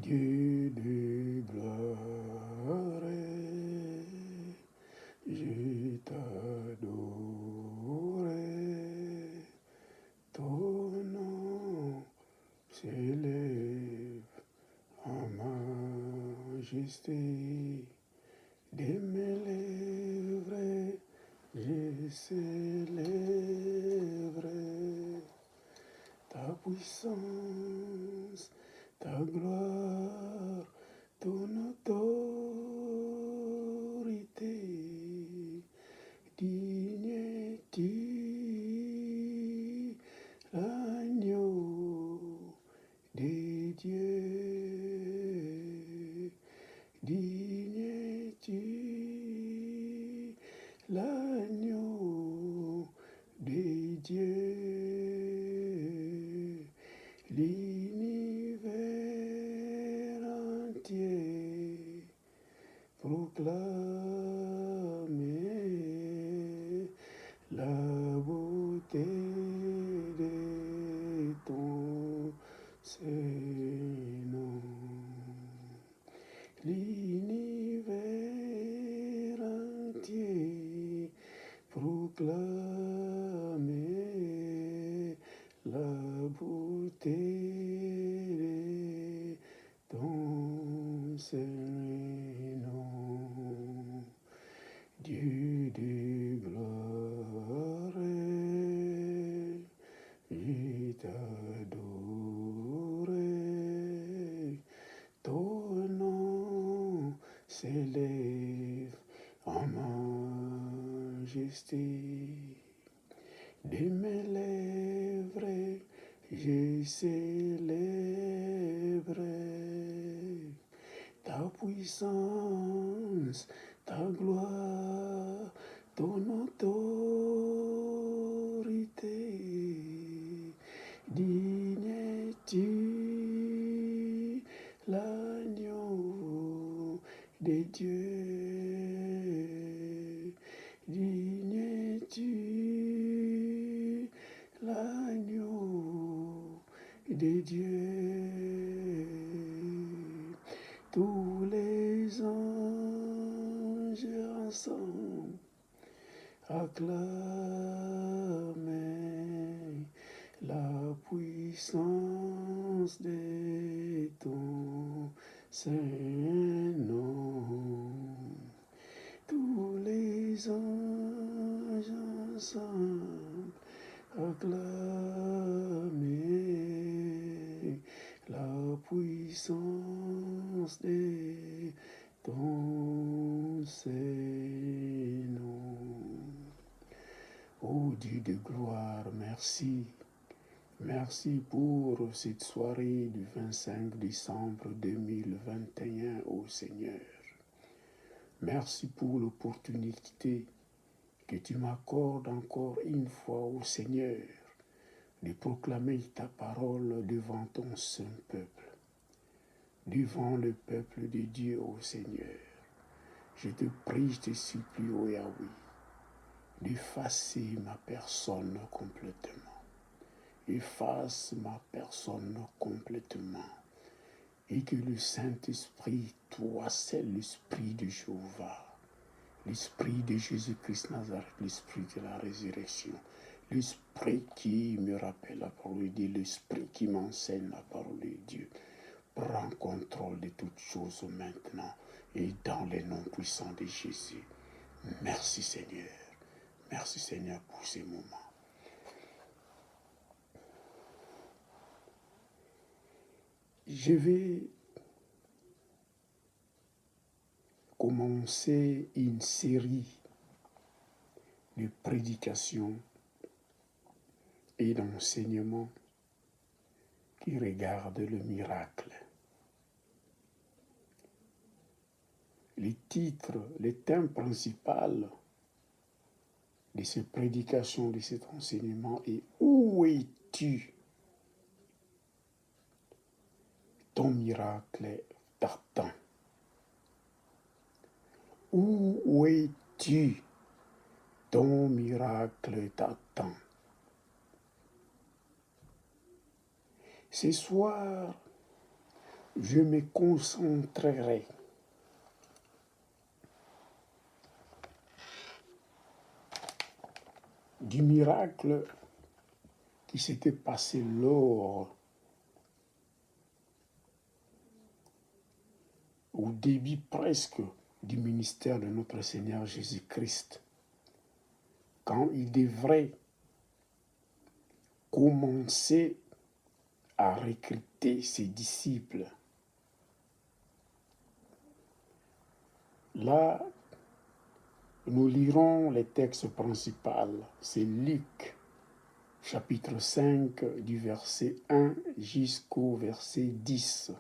Dieu de gloire, je t'adore, ton nom s'élève en majesté, de mes lèvres, je célèbre ta puissance, ta gloire, ton autorité, digne tu l'agneau de Dieu, digne tu l'agneau de Dieu. L'univers entier proclame la beauté de ton Saint-Nom. L'univers entier proclame la beauté de ton Saint-Nom. Dieu de gloire, je t'adore, ton nom s'élève en majesté. De mes lèvres, je célèbre ta puissance, ta gloire, ton autorité. Digne tu l'agneau de Dieu, digne tu l'agneau de Dieu. Tous les anges ensemble acclament la puissance de ton Saint-Nom. Tous les anges ensemble acclamer la puissance de ton Saint-Nom. Ô Dieu de gloire, merci. Merci pour cette soirée du 25 décembre 2021, ô Seigneur. Merci pour l'opportunité que tu m'accordes encore une fois, ô Seigneur, de proclamer ta parole devant ton saint peuple, devant le peuple de Dieu, ô Seigneur. Je te prie, je te supplie, ô Yahweh, d'effacer ma personne complètement. Efface ma personne complètement. Et que le Saint-Esprit, toi seul, l'Esprit de Jéhovah, l'Esprit de Jésus-Christ Nazareth, l'Esprit de la résurrection, l'Esprit qui me rappelle la parole de Dieu, l'Esprit qui m'enseigne la parole de Dieu, prends contrôle de toutes choses maintenant et dans les noms puissants de Jésus. Merci Seigneur. Merci Seigneur pour ces moments. Je vais commencer une série de prédications et d'enseignements qui regardent le miracle. Le titre, le thème principal de cette prédication, de cet enseignement est « Où es-tu » Ton miracle t'attend. Où es-tu? Ton miracle t'attend. Ce soir, je me concentrerai du miracle qui s'était passé lors au début presque du ministère de notre Seigneur Jésus-Christ, quand il devrait commencer à recruter ses disciples. Là, nous lirons les textes principaux. C'est Luc, chapitre 5, du verset 1 jusqu'au verset 10.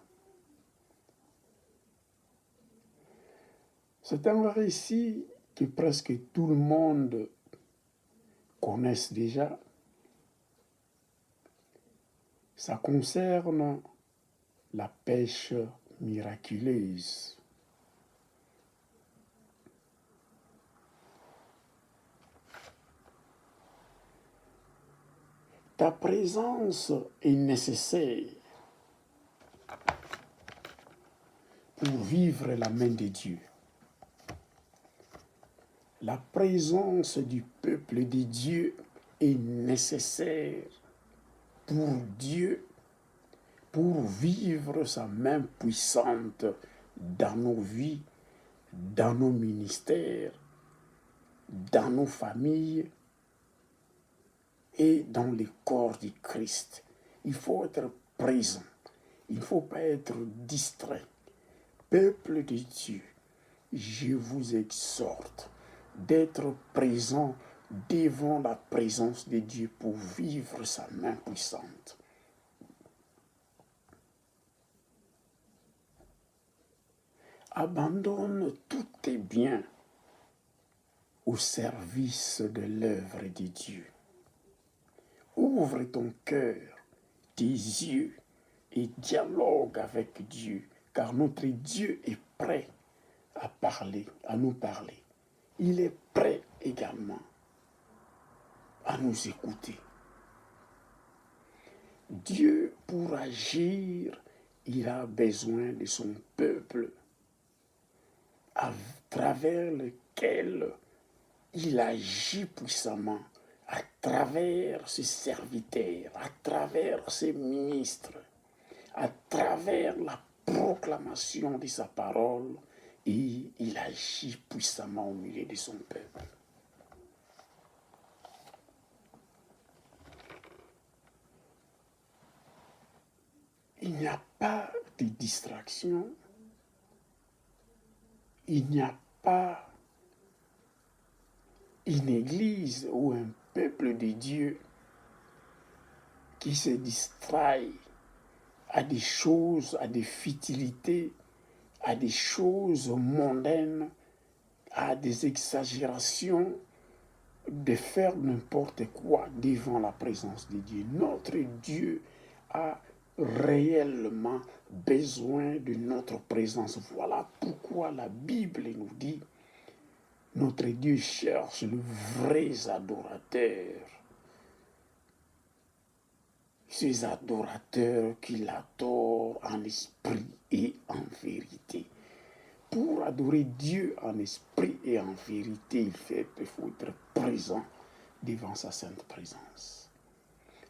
C'est un récit que presque tout le monde connaît déjà. Ça concerne la pêche miraculeuse. Ta présence est nécessaire pour vivre la main de Dieu. La présence du peuple de Dieu est nécessaire pour Dieu, pour vivre sa main puissante dans nos vies, dans nos ministères, dans nos familles et dans le corps du Christ. Il faut être présent, il ne faut pas être distrait. Peuple de Dieu, je vous exhorte d'être présent devant la présence de Dieu pour vivre sa main puissante. Abandonne tous tes biens au service de l'œuvre de Dieu. Ouvre ton cœur, tes yeux et dialogue avec Dieu, car notre Dieu est prêt à parler, à nous parler. Il est prêt également à nous écouter. Dieu, pour agir, il a besoin de son peuple, à travers lequel il agit puissamment, à travers ses serviteurs, à travers ses ministres, à travers la proclamation de sa parole, et il agit puissamment au milieu de son peuple. Il n'y a pas de distraction, il n'y a pas une église ou un peuple de Dieu qui se distrait à des choses, à des futilités, à des choses mondaines, à des exagérations, de faire n'importe quoi devant la présence de Dieu. Notre Dieu a réellement besoin de notre présence. Voilà pourquoi la Bible nous dit, notre Dieu cherche les vrais adorateurs. Ces adorateurs qui l'adorent en esprit et en vérité. Pour adorer Dieu en esprit et en vérité, il faut être présent devant sa sainte présence.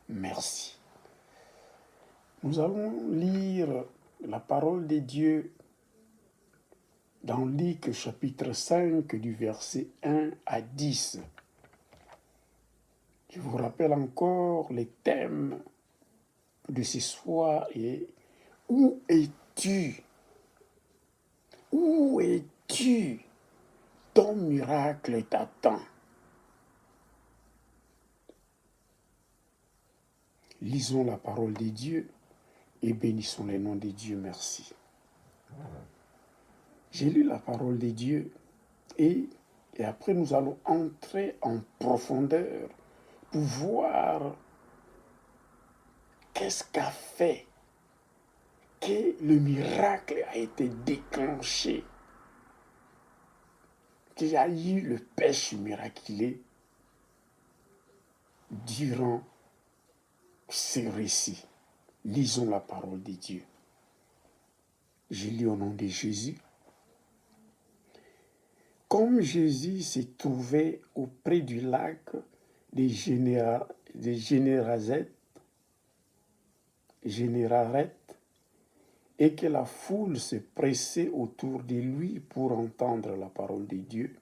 Merci. Nous allons lire la parole de Dieu dans Luc chapitre 5 du verset 1 à 10. Je vous rappelle encore les thèmes de ce soir et où es-tu? Où es-tu? Ton miracle t'attend. Lisons la parole de Dieu et bénissons le nom de Dieu. Merci. J'ai lu la parole de Dieu et après nous allons entrer en profondeur pour voir qu'est-ce qu'a fait que le miracle a été déclenché, qu'il y a eu le pêche miraculeux durant ce récit. Lisons la parole de Dieu. Je lis au nom de Jésus. Comme Jésus se trouvait auprès du lac des Généraret, et que la foule se pressait autour de lui pour entendre la parole de Dieu,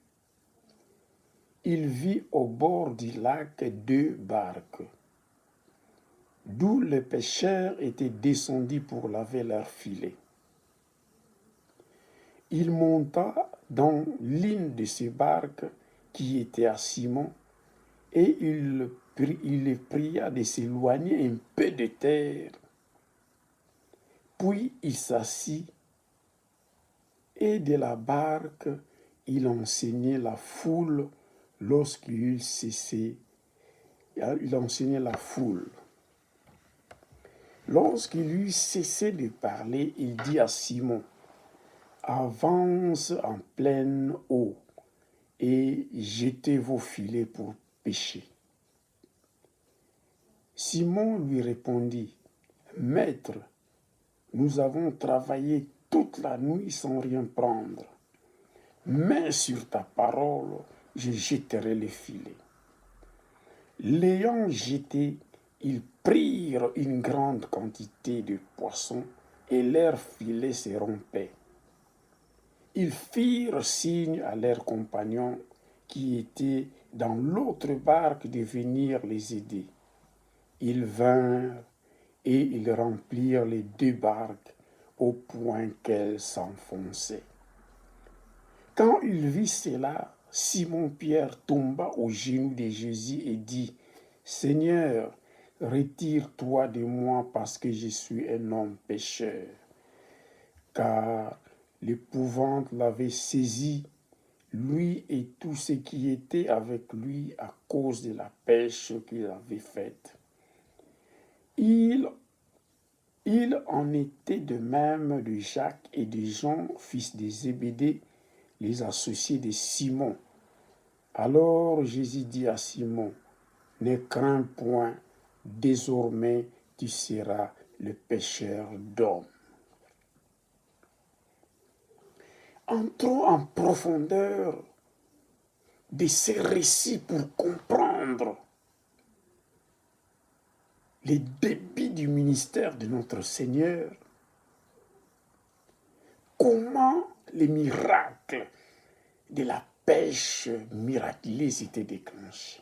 il vit au bord du lac 2 barques, d'où les pêcheurs étaient descendus pour laver leurs filets. Il monta dans l'une de ces barques qui était à Simon, et il les pria de s'éloigner un peu de terre. Puis il s'assit, et de la barque il enseignait la foule lorsqu'il cessait. Il enseignait la foule. Lorsqu'il eut cessé de parler, il dit à Simon, « Avance en pleine eau et jetez vos filets pour pêcher. » Simon lui répondit, « Maître, nous avons travaillé toute la nuit sans rien prendre, mais sur ta parole, je jetterai les filets. » L'ayant jeté, ils prirent une grande quantité de poissons et leurs filets se rompaient. Ils firent signe à leurs compagnons qui étaient dans l'autre barque de venir les aider. Ils vinrent et ils remplirent les 2 barques au point qu'elles s'enfonçaient. Quand il vit cela, Simon-Pierre tomba aux genoux de Jésus et dit, « Seigneur, retire-toi de moi parce que je suis un homme pécheur. » Car l'épouvante l'avait saisi, lui et tous ceux qui étaient avec lui à cause de la pêche qu'il avait faite. Il en était de même de Jacques et de Jean, fils de Zébédée, les associés de Simon. Alors Jésus dit à Simon, « Ne crains point, désormais tu seras le pêcheur d'hommes. » Entrons en profondeur de ces récits pour comprendre les débits du ministère de notre Seigneur. Comment les miracles de la pêche miraculeuse étaient déclenchés.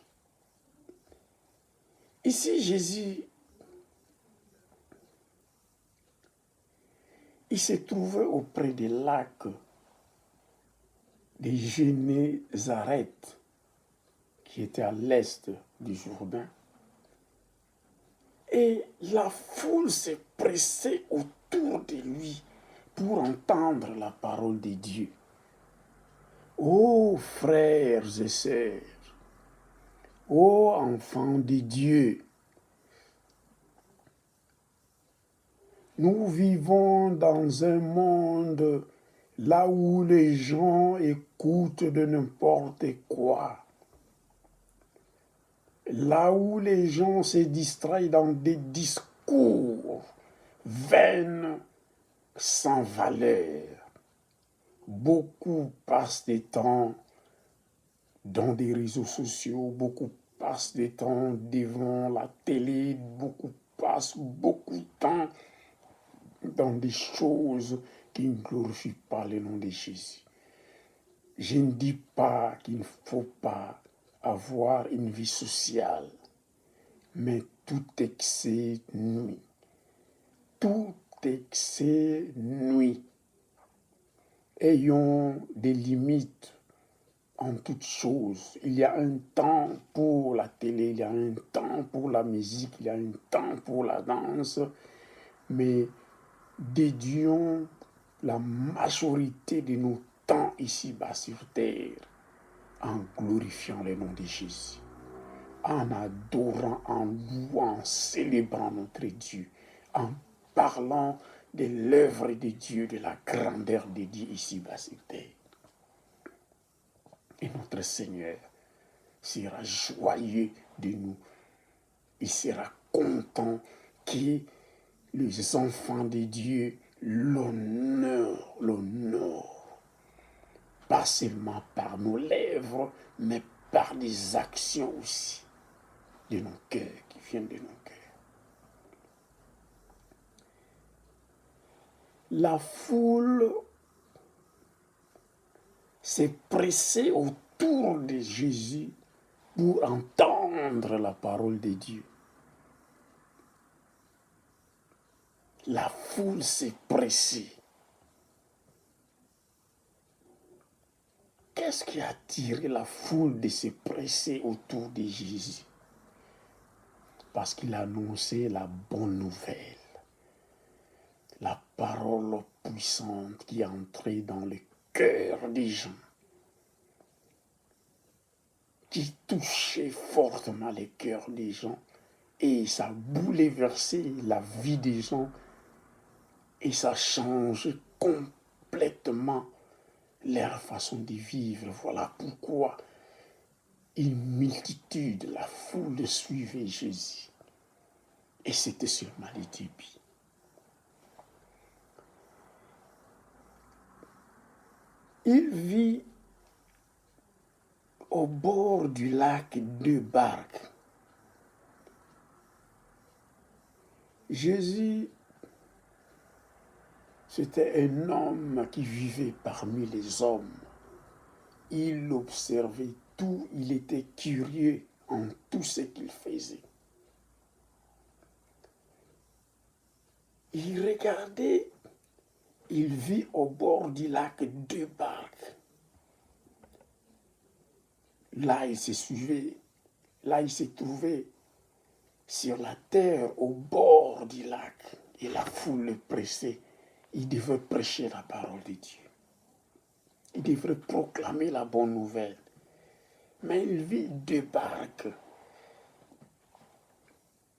Ici, Jésus, il se trouvait auprès des lacs de Génézaret, qui était à l'est du Jourdain. Et la foule s'est pressée autour de lui pour entendre la parole de Dieu. Ô frères et sœurs, ô enfants de Dieu, nous vivons dans un monde là où les gens écoutent de n'importe quoi. Là où les gens se distraient dans des discours vains, sans valeur. Beaucoup passent des temps dans des réseaux sociaux, beaucoup passent des temps devant la télé, beaucoup passent beaucoup de temps dans des choses qui ne glorifient pas le nom de Jésus. Je ne dis pas qu'il ne faut pas avoir une vie sociale, mais tout excès nuit. Tout excès nuit. Ayons des limites en toutes choses. Il y a un temps pour la télé, il y a un temps pour la musique, il y a un temps pour la danse, mais dédions la majorité de nos temps ici-bas sur terre en glorifiant le nom de Jésus, en adorant, en louant, en célébrant notre Dieu, en parlant de l'œuvre de Dieu, de la grandeur de Dieu ici-bas sur terre. Et notre Seigneur sera joyeux de nous. Il sera content que les enfants de Dieu l'honneur, pas seulement par nos lèvres, mais par des actions aussi de nos cœurs, qui viennent de nos cœurs. La foule s'est pressée autour de Jésus pour entendre la parole de Dieu. La foule s'est pressée. Qu'est-ce qui a attiré la foule de se presser autour de Jésus? Parce qu'il annonçait la bonne nouvelle, la parole puissante qui est entrée dans le cœur des gens, qui touchait fortement le cœur des gens, et ça a bouleversé la vie des gens, et ça change complètement leur façon de vivre. Voilà pourquoi une multitude, la foule suivait Jésus. Et c'était seulement les débits. Il vit au bord du lac 2 barques. Jésus, c'était un homme qui vivait parmi les hommes. Il observait tout, il était curieux en tout ce qu'il faisait. Il regardait, il vit au bord du lac 2 barques. Là, il se trouvait sur la terre, au bord du lac, et la foule le pressait. Il devait prêcher la parole de Dieu. Il devrait proclamer la bonne nouvelle. Mais il vit 2 barques.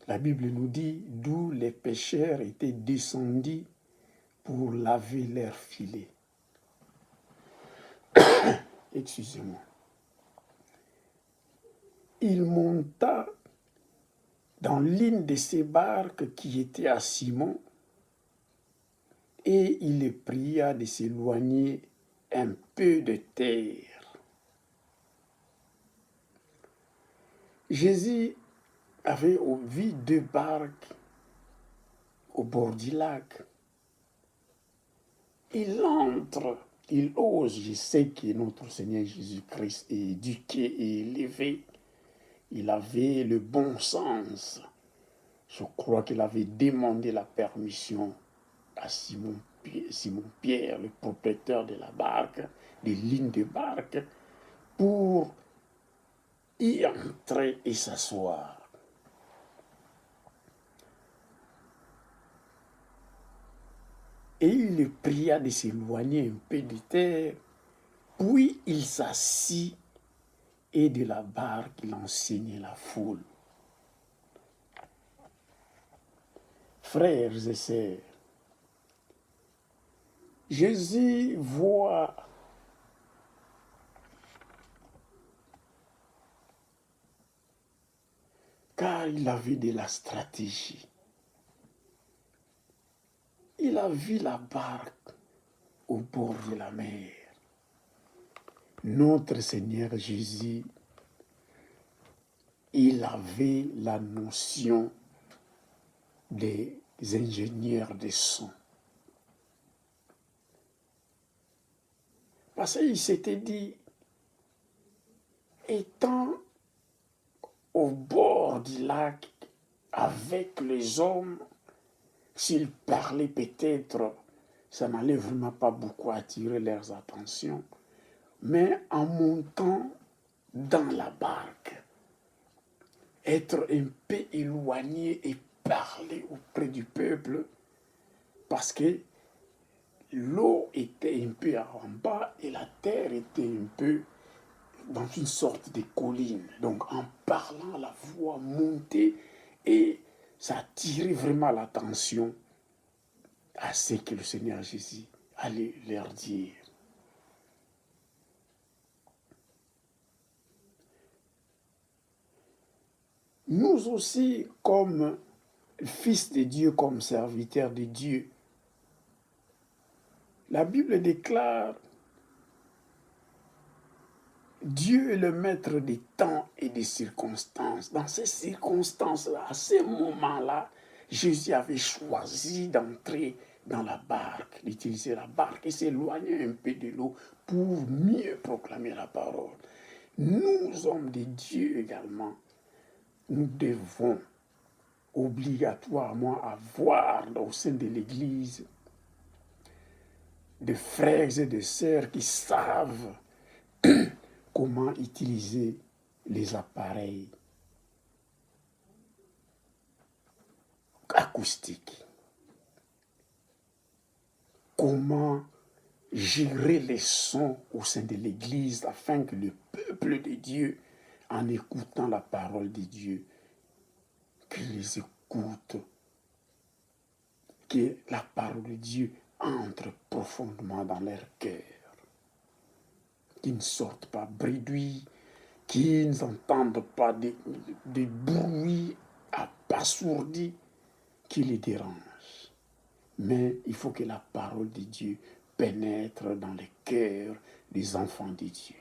La Bible nous dit d'où les pêcheurs étaient descendus pour laver leurs filets. Excusez-moi. Il monta dans l'une de ces barques qui était à Simon et il le pria de s'éloigner un peu de terre. Jésus avait vu 2 barques au bord du lac. Il entre, il ose. Je sais que notre Seigneur Jésus-Christ est éduqué et élevé. Il avait le bon sens. Je crois qu'il avait demandé la permission à Simon-Pierre, le propriétaire de la barque, des lignes de barque, pour y entrer et s'asseoir. Et il le pria de s'éloigner un peu de terre, puis il s'assit et de la barque il enseignait la foule. Frères et sœurs, Jésus voit car il avait de la stratégie. Il a vu la barque au bord de la mer. Notre Seigneur Jésus, il avait la notion des ingénieurs de son. Parce qu'il s'était dit, étant au bord du lac avec les hommes, s'il parlait peut-être, ça n'allait vraiment pas beaucoup attirer leurs attentions. Mais en montant dans la barque, être un peu éloigné et parler auprès du peuple, parce que l'eau était un peu en bas et la terre était un peu dans une sorte de colline. Donc en parlant, la voix montait et ça attirait vraiment l'attention à ce que le Seigneur Jésus allait leur dire. Nous aussi, comme fils de Dieu, comme serviteurs de Dieu, La Bible déclare: Dieu est le maître des temps et des circonstances. Dans ces circonstances-là, à ces moments-là, Jésus avait choisi d'entrer dans la barque, d'utiliser la barque et s'éloigner un peu de l'eau pour mieux proclamer la parole. Nous, hommes de Dieu également, nous devons obligatoirement avoir au sein de l'Église des frères et des sœurs qui savent comment utiliser les appareils acoustiques, comment gérer les sons au sein de l'Église afin que le peuple de Dieu, en écoutant la parole de Dieu, qu'ils écoutent, que la parole de Dieu entre profondément dans leur cœur, qu'ils ne sortent pas bredouilles, qu'ils n'entendent pas des bruits abasourdis qui les dérangent. Mais il faut que la parole de Dieu pénètre dans les cœurs des enfants de Dieu.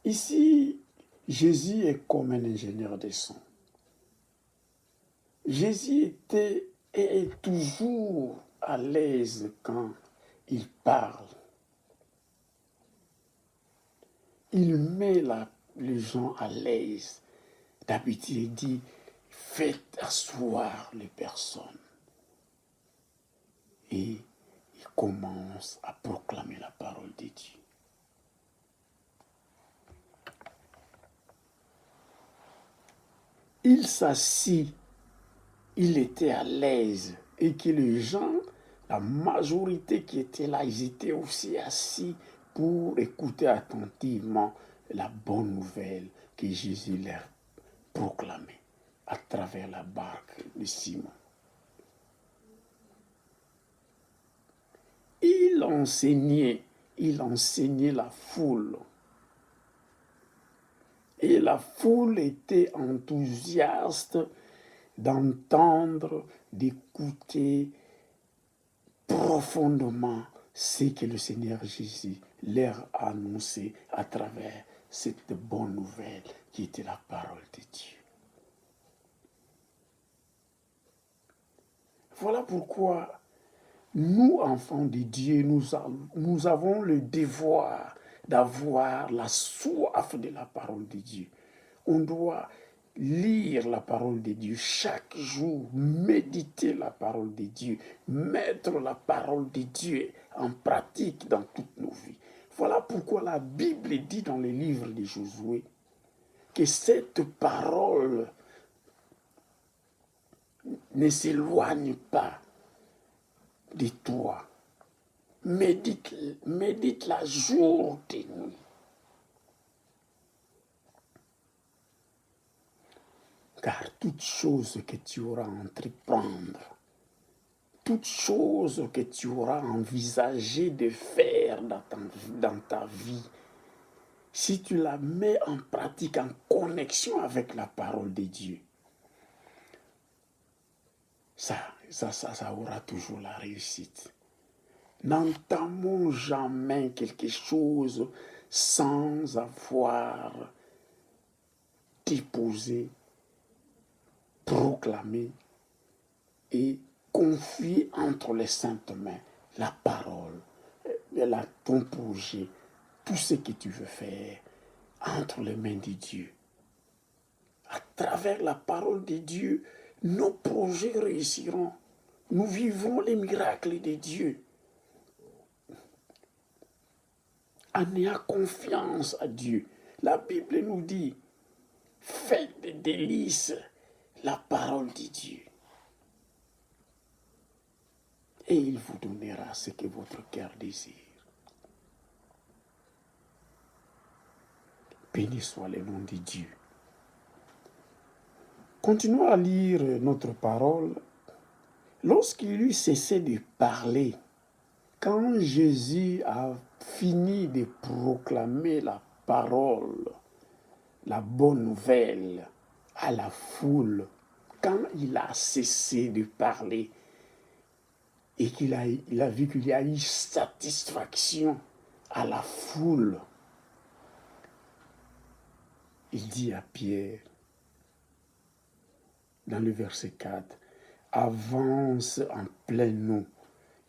Ici, Jésus est comme un ingénieur de son. Jésus était et est toujours à l'aise quand il parle. Il met les gens à l'aise. D'habitude, il dit: faites asseoir les personnes. Et il commence à proclamer la parole de Dieu. Il s'assit, il était à l'aise, et que les gens, la majorité qui était là, ils étaient aussi assis pour écouter attentivement la bonne nouvelle que Jésus leur proclamait à travers la barque de Simon. Il enseignait la foule. Et la foule était enthousiaste d'entendre, d'écouter profondément ce que le Seigneur Jésus leur a annoncé à travers cette bonne nouvelle qui était la parole de Dieu. Voilà pourquoi nous, enfants de Dieu, nous avons le devoir d'avoir la soif de la parole de Dieu. On doit lire la parole de Dieu chaque jour, méditer la parole de Dieu, mettre la parole de Dieu en pratique dans toutes nos vies. Voilà pourquoi la Bible dit dans le livre de Josué que cette parole ne s'éloigne pas de toi. Médite-la jour et nuit. Car toute chose que tu auras à entreprendre, toute chose que tu auras envisagé de faire dans ta vie, si tu la mets en pratique, en connexion avec la parole de Dieu, ça aura toujours la réussite. N'entamons jamais quelque chose sans avoir déposé, proclamé et confié entre les saintes mains la parole, ton projet, tout ce que tu veux faire entre les mains de Dieu. À travers la parole de Dieu, nos projets réussiront. Nous vivrons les miracles de Dieu. En ayant confiance à Dieu. La Bible nous dit: faites des délices la parole de Dieu. Et il vous donnera ce que votre cœur désire. Béni soit le nom de Dieu. Continuons à lire notre parole. Lorsqu'il eut cessé de parler, quand Jésus a fini de proclamer la parole, la bonne nouvelle à la foule, quand il a cessé de parler et qu'il a vu qu'il y a eu satisfaction à la foule, il dit à Pierre, dans le verset 4, « Avance en pleine eau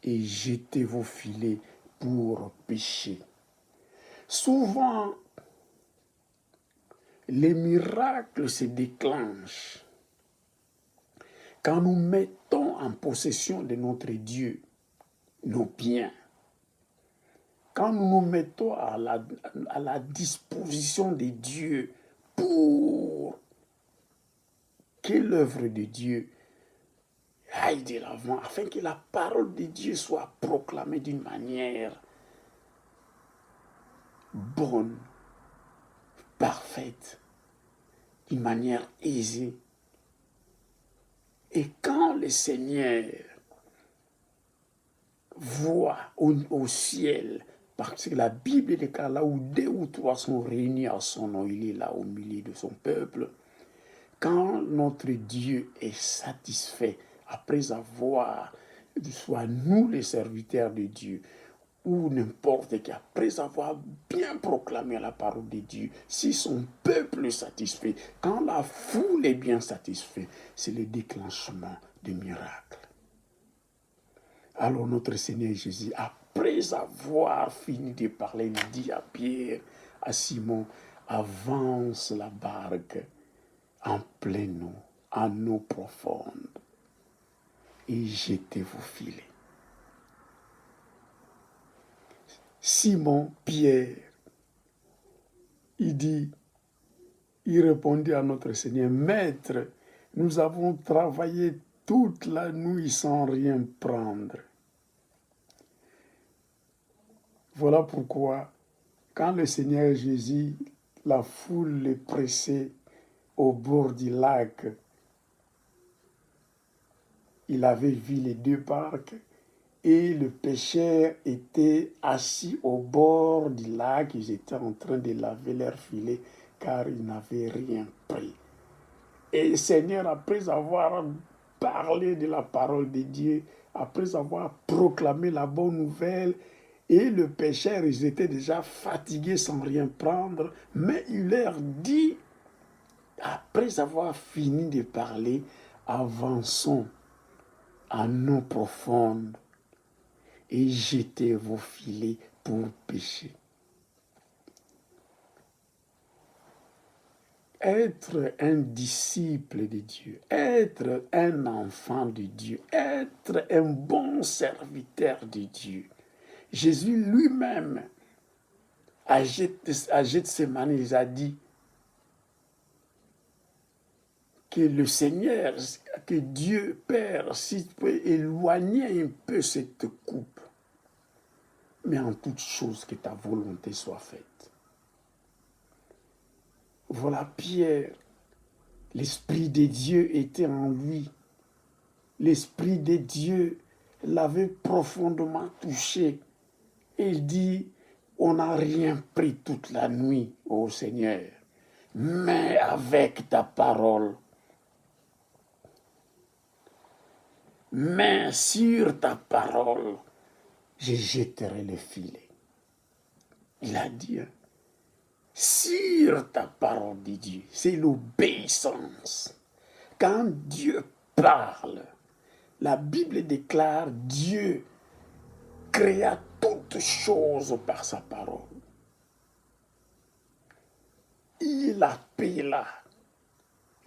et jetez vos filets pour pêcher. » Souvent, les miracles se déclenchent quand nous mettons en possession de notre Dieu nos biens, quand nous nous mettons à la disposition de Dieu pour que l'œuvre de Dieu aille de l'avant, afin que la parole de Dieu soit proclamée d'une manière bonne, parfaite, d'une manière aisée. Et quand le Seigneur voit au ciel, parce que la Bible déclare là où 2 ou 3 sont réunis à son nom, il est là au milieu de son peuple. Quand notre Dieu est satisfait, après avoir, soit nous les serviteurs de Dieu, ou n'importe qui, après avoir bien proclamé la parole de Dieu, si son peuple est satisfait, quand la foule est bien satisfaite, c'est le déclenchement des miracles. Alors notre Seigneur Jésus, après avoir fini de parler, il dit à Pierre, à Simon, avance la barque en pleine eau, en eau profonde, et jetez vos filets. Simon Pierre, il répondit à notre Seigneur, « Maître, nous avons travaillé toute la nuit sans rien prendre. » Voilà pourquoi, quand le Seigneur Jésus, la foule le pressait au bord du lac, il avait vu les 2 barques et le pêcheur était assis au bord du lac. Ils étaient en train de laver leurs filets car ils n'avaient rien pris. Et le Seigneur, après avoir parlé de la parole de Dieu, après avoir proclamé la bonne nouvelle, et le pêcheur, ils étaient déjà fatigués sans rien prendre, mais il leur dit, après avoir fini de parler, avançons en eau profonde et jetez vos filets pour pêcher. Être un disciple de Dieu, être un enfant de Dieu, être un bon serviteur de Dieu. Jésus lui-même, à Gethsémani, il a dit que le Seigneur, que Dieu Père, s'il peut éloigner un peu cette coupe, mais en toute chose que ta volonté soit faite. Voilà Pierre, l'Esprit de Dieu était en lui. L'Esprit de Dieu l'avait profondément touché. Et il dit, on n'a rien pris toute la nuit, ô Seigneur, mais avec ta parole, mais sur ta parole, je jetterai le filet. Il a dit, sur ta parole de Dieu, c'est l'obéissance. Quand Dieu parle, la Bible déclare Dieu créa toutes choses par sa parole. Il appela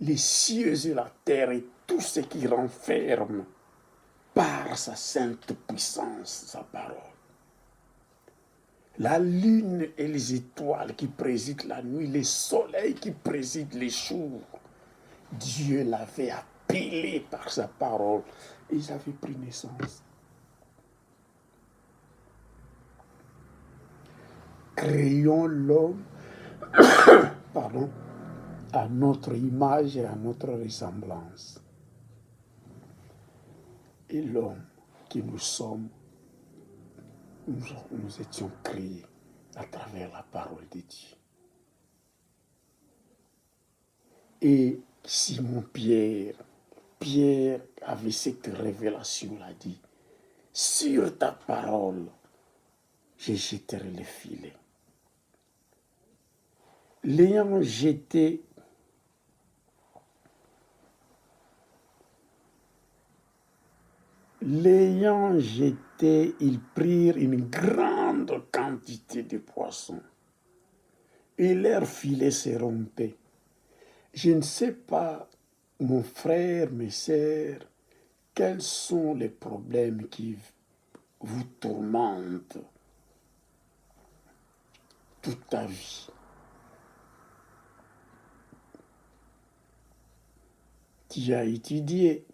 les cieux et la terre et tout ce qui renferme par sa sainte puissance, sa parole. La lune et les étoiles qui président la nuit, le soleil qui préside les jours, Dieu l'avait appelé par sa parole et ils avaient pris naissance. Créons l'homme, à notre image et à notre ressemblance. Et l'homme que nous sommes, nous étions créés à travers la parole de Dieu. Et Simon-Pierre, Pierre avait cette révélation-là, dit, sur ta parole, je jetterai les filets. L'ayant jeté, ils prirent une grande quantité de poissons et leur filet se rompait. Je ne sais pas, mon frère, mes sœurs, quels sont les problèmes qui vous tourmentent toute ta vie. Tu as étudié.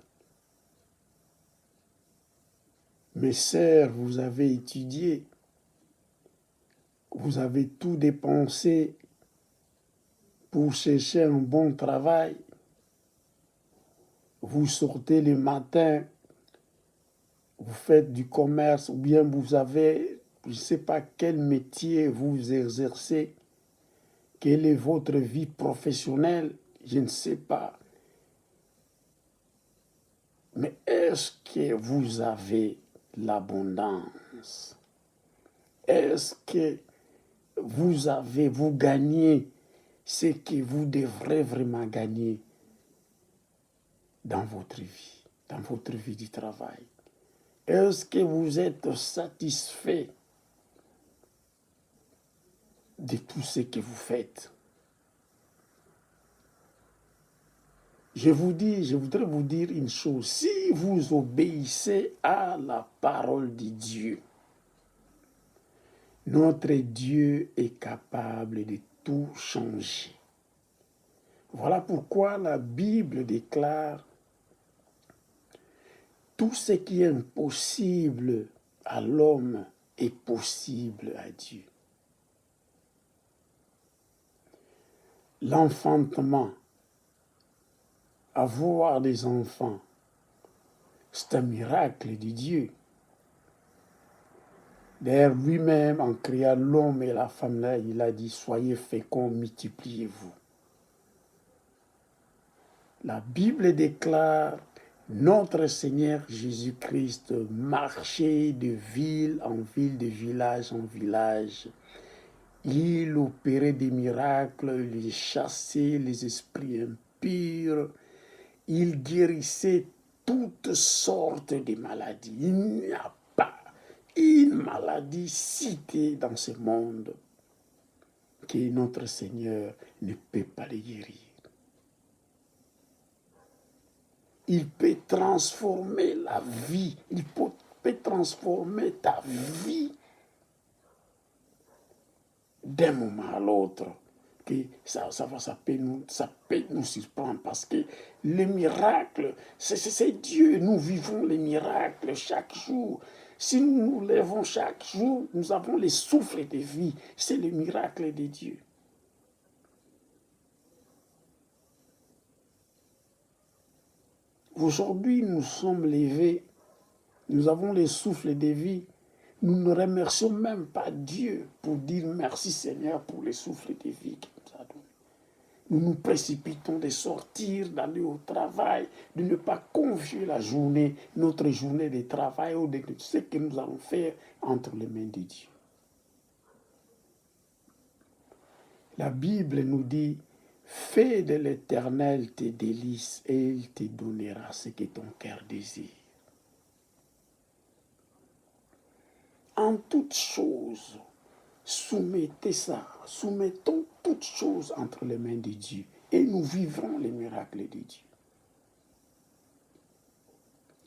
Mes sœurs, vous avez étudié. Vous avez tout dépensé pour chercher un bon travail. Vous sortez le matin, vous faites du commerce, ou bien vous avez, je ne sais pas quel métier vous exercez, quelle est votre vie professionnelle, je ne sais pas. Mais est-ce que vous avez l'abondance? Est-ce que vous gagnez ce que vous devrez vraiment gagner dans votre vie du travail? Est-ce que vous êtes satisfait de tout ce que vous faites? Je voudrais vous dire une chose. Si vous obéissez à la parole de Dieu, notre Dieu est capable de tout changer. Voilà pourquoi la Bible déclare tout ce qui est impossible à l'homme est possible à Dieu. L'enfantement, avoir des enfants, c'est un miracle de Dieu. D'ailleurs, lui-même, en créant l'homme et la femme, là, il a dit, soyez féconds, multipliez-vous. La Bible déclare, notre Seigneur Jésus-Christ marchait de ville en ville, de village en village. Il opérait des miracles, il chassait les esprits impurs, il guérissait toutes sortes de maladies. Il n'y a pas une maladie citée dans ce monde que notre Seigneur ne peut pas les guérir. Il peut transformer la vie, il peut transformer ta vie d'un moment à l'autre. Que ça peut nous surprendre parce que les miracles, c'est Dieu. Nous vivons les miracles chaque jour. Si nous nous levons chaque jour, nous avons les souffles de vie. C'est le miracle de Dieu. Aujourd'hui, nous sommes levés, nous avons les souffles de vie. Nous ne remercions même pas Dieu pour dire merci Seigneur pour les souffles de vie qu'il nous a donnés. Nous nous précipitons de sortir, d'aller au travail, de ne pas confier la journée, notre journée de travail ou de ce que nous allons faire entre les mains de Dieu. La Bible nous dit, fais de l'Éternel tes délices et il te donnera ce que ton cœur désire. En toutes choses, soumettons toutes choses entre les mains de Dieu et nous vivrons les miracles de Dieu.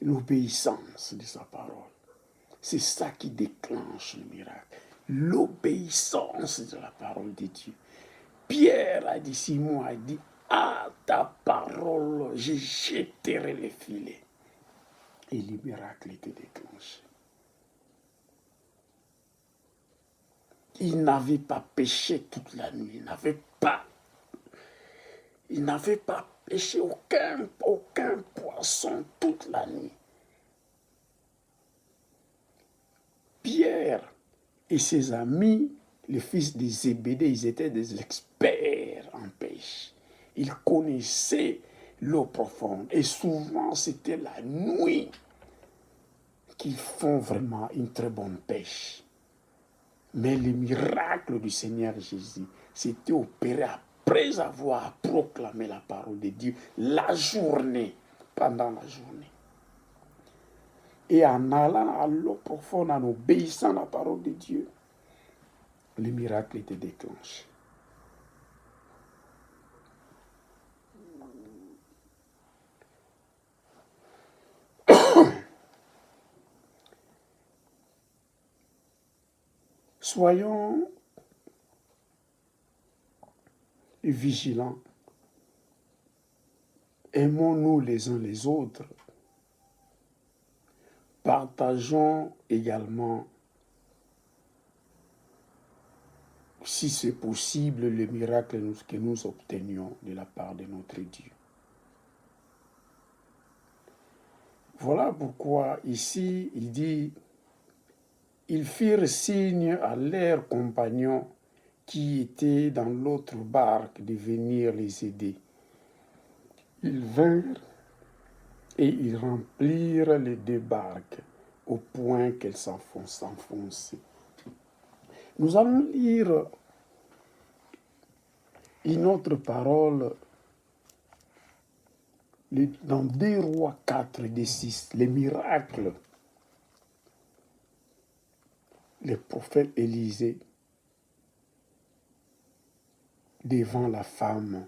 L'obéissance de sa parole, c'est ça qui déclenche le miracle. L'obéissance de la parole de Dieu. Pierre a dit, Simon a dit, à ta parole, je jetterai les filets. Et le miracle était déclenché. Il n'avait pas péché toute la nuit. Il n'avait pas péché aucun poisson toute la nuit. Pierre et ses amis, les fils de Zébédée, ils étaient des experts en pêche. Ils connaissaient l'eau profonde. Et souvent, c'était la nuit qu'ils font vraiment une très bonne pêche. Mais le miracle du Seigneur Jésus s'était opéré après avoir proclamé la parole de Dieu la journée, pendant la journée. Et en allant à l'eau profonde, en obéissant à la parole de Dieu, le miracle était déclenché. Soyons vigilants. Aimons-nous les uns les autres. Partageons également, si c'est possible, le miracle que nous obtenions de la part de notre Dieu. Voilà pourquoi ici, il dit, ils firent signe à leurs compagnons qui étaient dans l'autre barque de venir les aider. Ils vinrent et ils remplirent les deux barques au point qu'elles s'enfonçaient. Nous allons lire une autre parole dans 2 Rois 4, 6, les miracles. Le prophète Élisée devant la femme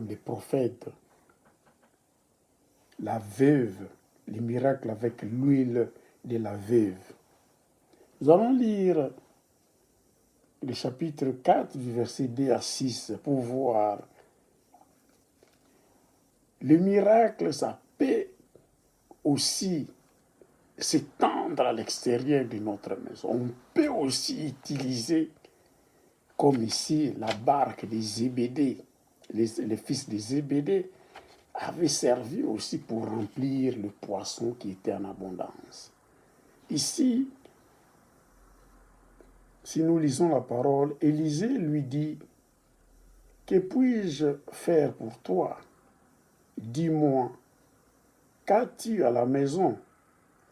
des prophètes, la veuve, les miracles avec l'huile de la veuve. Nous allons lire le chapitre 4 du verset 2 à 6 pour voir le miracle, ça peut aussi s'étendre à l'extérieur de notre maison. On peut aussi utiliser, comme ici, la barque des Zébédée. Les fils des Zébédée avaient servi aussi pour remplir le poisson qui était en abondance. Ici, si nous lisons la parole, Élisée lui dit, « Que puis-je faire pour toi? Dis-moi, qu'as-tu à la maison? »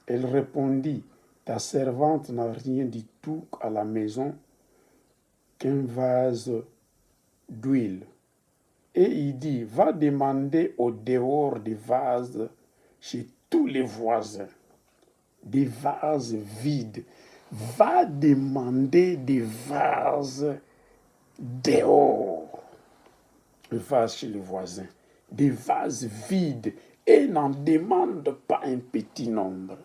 Elle répondit, « Ta servante n'a rien du tout à la maison qu'un vase d'huile. » Et il dit, « Va demander au dehors des vases chez tous les voisins, des vases vides. Va demander des vases dehors, des vases chez les voisins, des vases vides, et n'en demande pas un petit nombre. »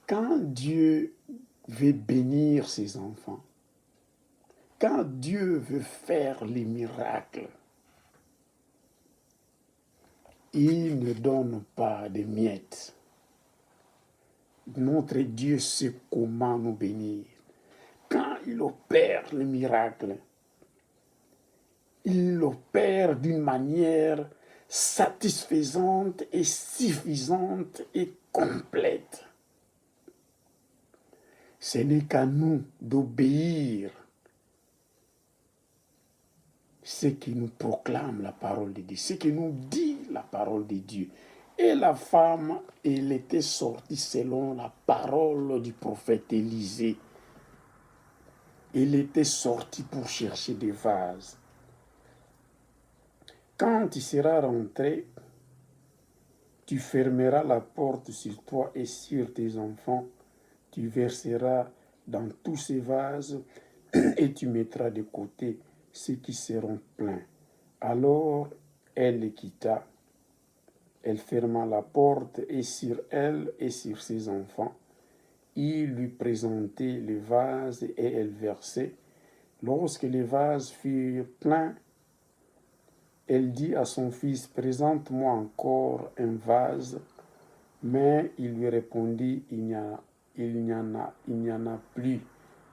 Quand Dieu veut bénir ses enfants, quand Dieu veut faire les miracles, il ne donne pas de miettes. Notre Dieu sait comment nous bénir. Quand il opère le miracle, il l'opère d'une manière satisfaisante et suffisante et complète. Ce n'est qu'à nous d'obéir ce qui nous proclame la parole de Dieu, ce qui nous dit la parole de Dieu. Et la femme, elle était sortie selon la parole du prophète Élisée. Elle était sortie pour chercher des vases. Quand tu seras rentré, tu fermeras la porte sur toi et sur tes enfants. Tu verseras dans tous ces vases et tu mettras de côté ceux qui seront pleins. Alors elle les quitta. Elle ferma la porte et sur elle et sur ses enfants. Il lui présentait les vases et elle versait. Lorsque les vases furent pleins, elle dit à son fils, « Présente-moi encore un vase. » Mais il lui répondit, « Il n'y en a plus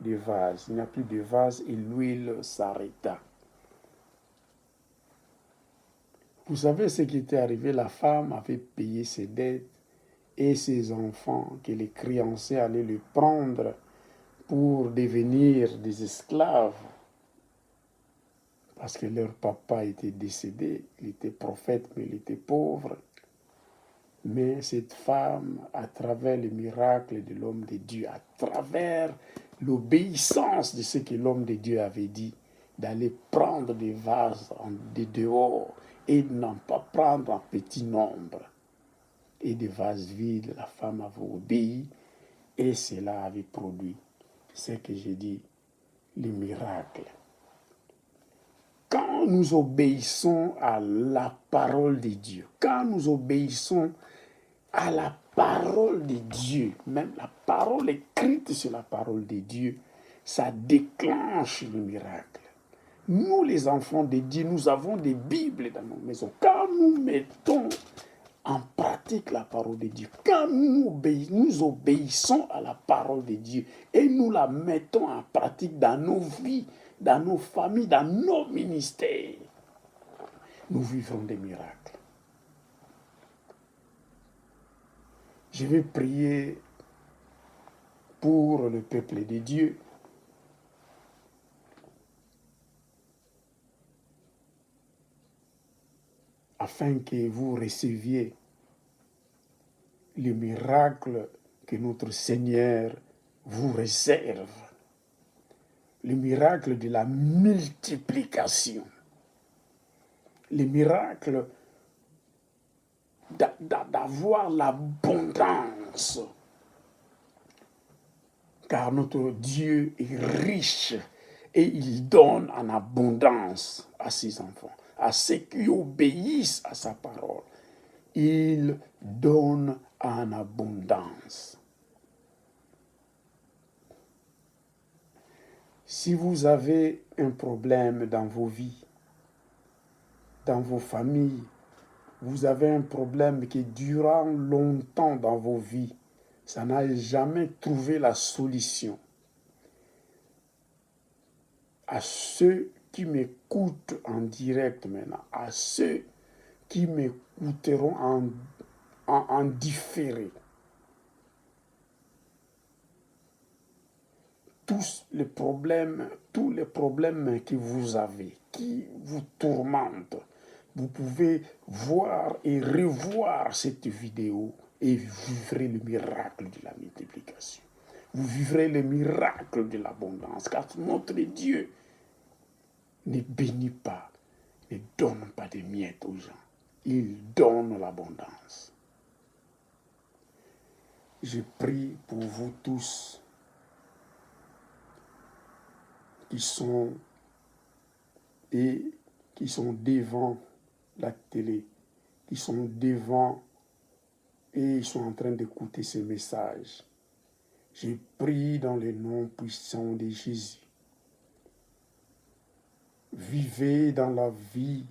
de vase. » Il n'y a plus de vase et l'huile s'arrêta. Vous savez ce qui était arrivé? La femme avait payé ses dettes et ses enfants, que les créanciers allaient le prendre pour devenir des esclaves. parce que leur papa était décédé, il était prophète, mais il était pauvre. Mais cette femme, à travers le miracle de l'homme de Dieu, à travers l'obéissance de ce que l'homme de Dieu avait dit, d'aller prendre des vases de dehors et n'en pas prendre un petit nombre, et des vases vides, la femme avait obéi et cela avait produit ce que j'ai dit, le miracle. Quand nous obéissons à la parole de Dieu, quand nous obéissons à la parole de Dieu, même la parole écrite sur la parole de Dieu, ça déclenche le miracle. Nous, les enfants de Dieu, nous avons des Bibles dans nos maisons. Quand nous mettons en pratique la parole de Dieu, quand nous obéissons à la parole de Dieu et nous la mettons en pratique dans nos vies, dans nos familles, dans nos ministères, nous vivrons des miracles. Je vais prier pour le peuple de Dieu. Afin que vous receviez le miracle que notre Seigneur vous réserve. Le miracle de la multiplication. Le miracle d'avoir l'abondance. Car notre Dieu est riche et il donne en abondance à ses enfants, à ceux qui obéissent à sa parole. Il donne en abondance. Si vous avez un problème dans vos vies, dans vos familles, vous avez un problème qui durant longtemps dans vos vies, ça n'a jamais trouvé la solution. À ceux qui m'écoutent en direct maintenant, à ceux qui m'écouteront en différé, tous les problèmes que vous avez, qui vous tourmentent, vous pouvez voir et revoir cette vidéo et vivrez le miracle de la multiplication. Vous vivrez le miracle de l'abondance, car notre Dieu ne bénit pas, ne donne pas de miettes aux gens. Il donne l'abondance. Je prie pour vous tous qui sont devant la télé, qui sont devant et ils sont en train d'écouter ces messages. Je prie dans le nom puissant de Jésus. Vivez dans la vie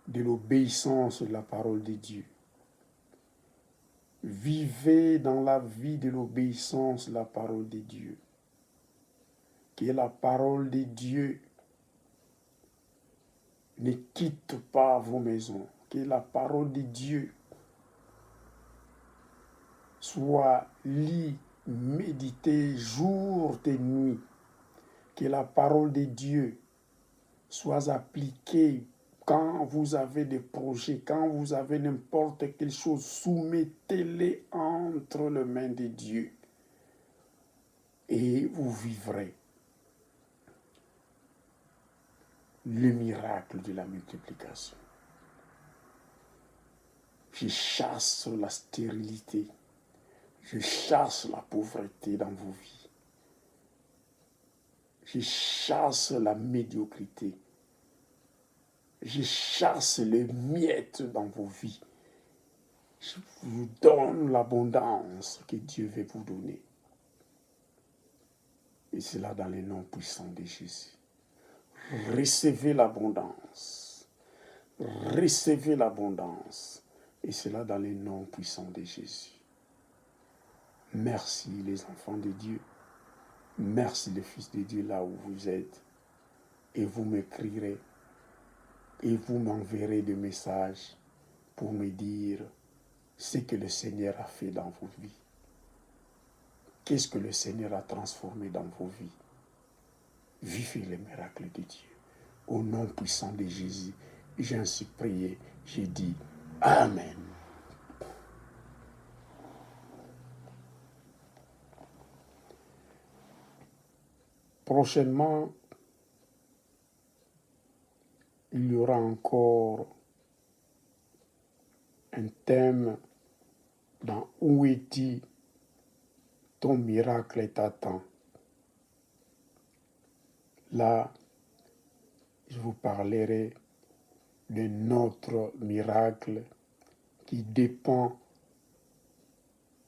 de l'obéissance de la parole de Dieu. Vivez dans la vie de l'obéissance de la parole de Dieu. Que la parole de Dieu ne quitte pas vos maisons. Que la parole de Dieu soit lue, méditée jour et nuit. Que la parole de Dieu soit appliquée quand vous avez des projets, quand vous avez n'importe quelle chose, soumettez-les entre les mains de Dieu et vous vivrez le miracle de la multiplication. Je chasse la stérilité, je chasse la pauvreté dans vos vies, je chasse la médiocrité, je chasse les miettes dans vos vies. Je vous donne l'abondance que Dieu veut vous donner. Et c'est là dans le nom puissant de Jésus. Recevez l'abondance. Recevez l'abondance. Et c'est là dans le nom puissant de Jésus. Merci les enfants de Dieu. Merci les fils de Dieu là où vous êtes. Et vous m'écrirez. Et vous m'enverrez des messages pour me dire ce que le Seigneur a fait dans vos vies. Qu'est-ce que le Seigneur a transformé dans vos vies? Vivez les miracles de Dieu. Au nom puissant de Jésus, j'ai ainsi prié. J'ai dit Amen. Prochainement, il y aura encore un thème dans Où es-tu? Ton miracle t'attend. Là, je vous parlerai de notre miracle qui dépend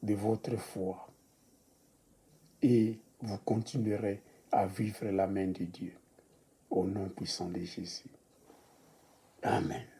de votre foi. Et vous continuerez à vivre la main de Dieu. Au nom puissant de Jésus. Amen.